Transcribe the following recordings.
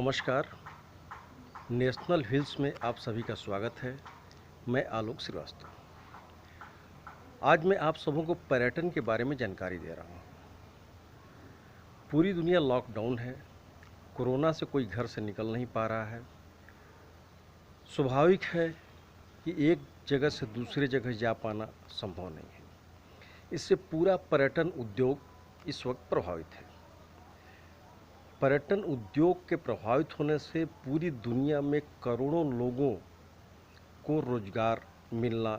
नमस्कार। National hills में आप सभी का स्वागत है। मैं आलोक श्रीवास्तव। आज मैं आप सबों को पर्यटन के बारे में जानकारी दे रहा हूँ। पूरी दुनिया लॉकडाउन है। कोरोना से कोई घर से निकल नहीं पा रहा है। स्वाभाविक है कि एक जगह से दूसरी जगह जा पाना संभव नहीं है। इससे पूरा पर्यटन उद्योग इस वक्त प्रभावित है। पर्यटन उद्योग के प्रभावित होने से पूरी दुनिया में करोड़ों लोगों को रोजगार मिलना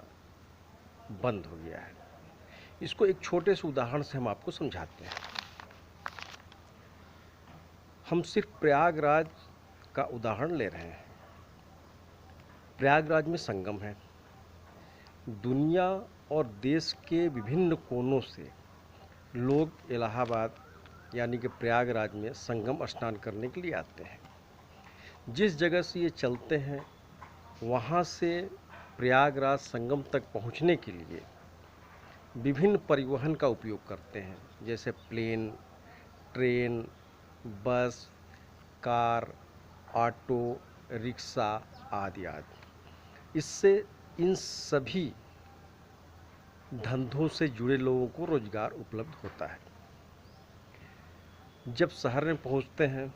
बंद हो गया है। इसको एक छोटे से उदाहरण से हम आपको समझाते हैं। हम सिर्फ प्रयागराज का उदाहरण ले रहे हैं। प्रयागराज में संगम है। दुनिया और देश के विभिन्न कोनों से लोग इलाहाबाद यानी कि प्रयागराज में संगम स्नान करने के लिए आते हैं। जिस जगह से ये चलते हैं वहाँ से प्रयागराज संगम तक पहुँचने के लिए विभिन्न परिवहन का उपयोग करते हैं, जैसे प्लेन, ट्रेन, बस, कार, ऑटो, रिक्शा आदि आदि। इससे इन सभी धंधों से जुड़े लोगों को रोजगार उपलब्ध होता है। जब शहर में पहुंचते हैं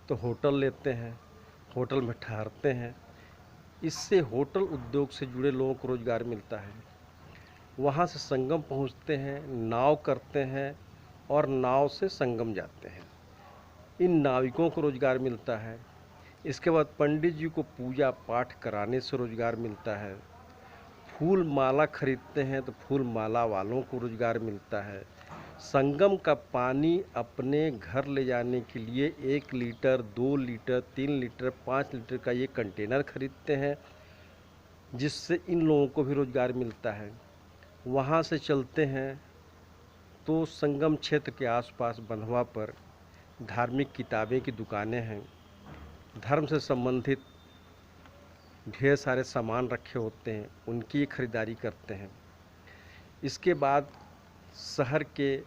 तो होटल लेते हैं, होटल में ठहरते हैं। इससे होटल उद्योग से जुड़े लोगों को रोजगार मिलता है। वहाँ से संगम पहुँचते हैं, नाव करते हैं और नाव से संगम जाते हैं। इन नाविकों को रोजगार मिलता है। इसके बाद पंडित जी को पूजा पाठ कराने से रोजगार मिलता है। फूल माला खरीदते हैं तो फूल माला वालों को रोजगार मिलता है। संगम का पानी अपने घर ले जाने के लिए 1 लीटर, 2 लीटर, 3 लीटर, 5 लीटर का ये कंटेनर खरीदते हैं, जिससे इन लोगों को भी रोजगार मिलता है। वहाँ से चलते हैं तो संगम क्षेत्र के आसपास बंधवा पर धार्मिक किताबें की दुकानें हैं। धर्म से संबंधित ढेर सारे सामान रखे होते हैं, उनकी खरीदारी करते हैं। इसके बाद शहर के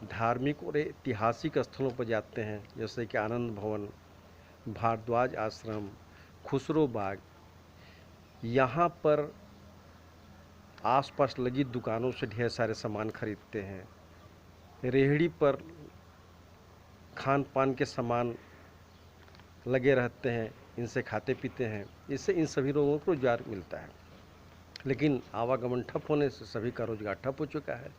धार्मिक और ऐतिहासिक स्थलों पर जाते हैं, जैसे कि आनंद भवन, भारद्वाज आश्रम, खुसरो बाग। यहाँ पर आसपास लगी दुकानों से ढेर सारे सामान खरीदते हैं। रेहड़ी पर खान पान के सामान लगे रहते हैं, इनसे खाते पीते हैं। इससे इन सभी लोगों को रोजगार मिलता है। लेकिन आवागमन ठप होने से सभी का रोजगार ठप हो चुका है।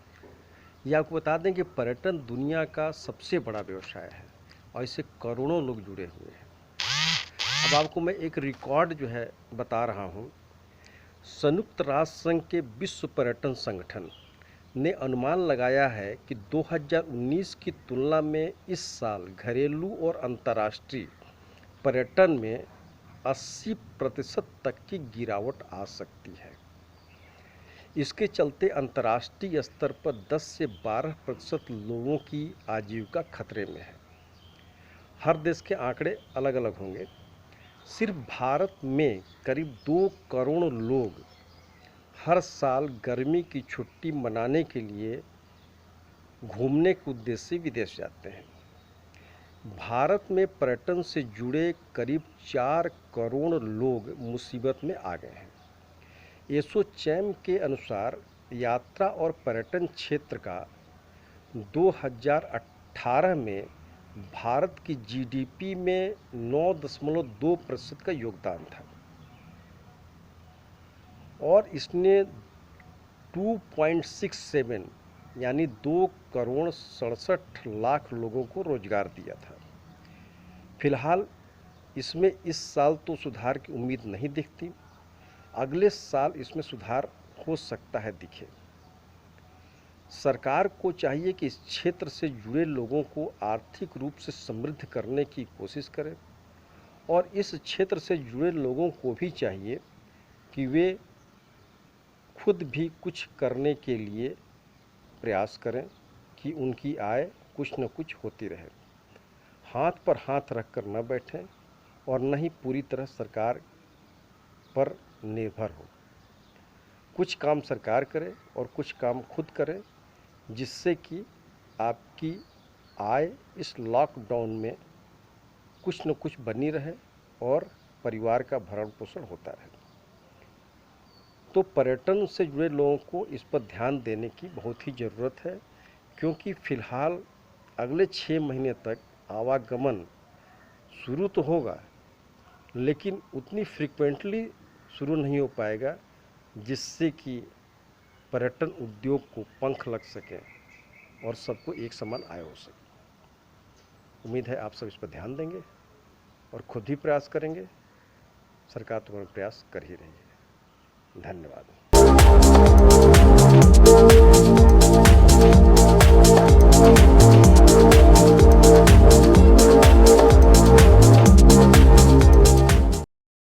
ये आपको बता दें कि पर्यटन दुनिया का सबसे बड़ा व्यवसाय है और इससे करोड़ों लोग जुड़े हुए हैं। अब आपको मैं एक रिकॉर्ड जो है बता रहा हूँ। संयुक्त राष्ट्र संघ के विश्व पर्यटन संगठन ने अनुमान लगाया है कि 2019 की तुलना में इस साल घरेलू और अंतर्राष्ट्रीय पर्यटन में 80% तक की गिरावट आ सकती है। इसके चलते अंतर्राष्ट्रीय स्तर पर 10 से 12% लोगों की आजीविका खतरे में है। हर देश के आंकड़े अलग अलग होंगे। सिर्फ भारत में करीब 2 करोड़ लोग हर साल गर्मी की छुट्टी मनाने के लिए घूमने के उद्देश्य से विदेश जाते हैं। भारत में पर्यटन से जुड़े करीब 4 करोड़ लोग मुसीबत में आ गए हैं। एसोचैम के अनुसार यात्रा और पर्यटन क्षेत्र का 2018 में भारत की जीडीपी में 9.2% का योगदान था और इसने 2.67 यानी 2 करोड़ 67 लाख लोगों को रोजगार दिया था। फिलहाल इसमें इस साल तो सुधार की उम्मीद नहीं दिखती। अगले साल इसमें सुधार हो सकता है दिखे। सरकार को चाहिए कि इस क्षेत्र से जुड़े लोगों को आर्थिक रूप से समृद्ध करने की कोशिश करे और इस क्षेत्र से जुड़े लोगों को भी चाहिए कि वे खुद भी कुछ करने के लिए प्रयास करें कि उनकी आय कुछ न कुछ होती रहे। हाथ पर हाथ रखकर न बैठें और न ही पूरी तरह सरकार पर निर्भर हो। कुछ काम सरकार करे और कुछ काम खुद करें, जिससे कि आपकी आय इस लॉकडाउन में कुछ न कुछ बनी रहे और परिवार का भरण पोषण होता रहे। तो पर्यटन से जुड़े लोगों को इस पर ध्यान देने की बहुत ही ज़रूरत है, क्योंकि फ़िलहाल अगले 6 महीने तक आवागमन शुरू तो होगा, लेकिन उतनी फ्रीक्वेंटली शुरू नहीं हो पाएगा जिससे कि पर्यटन उद्योग को पंख लग सके और सबको एक समान आय हो सके। उम्मीद है आप सब इस पर ध्यान देंगे और खुद भी प्रयास करेंगे। सरकार तो प्रयास कर ही रही है। धन्यवाद।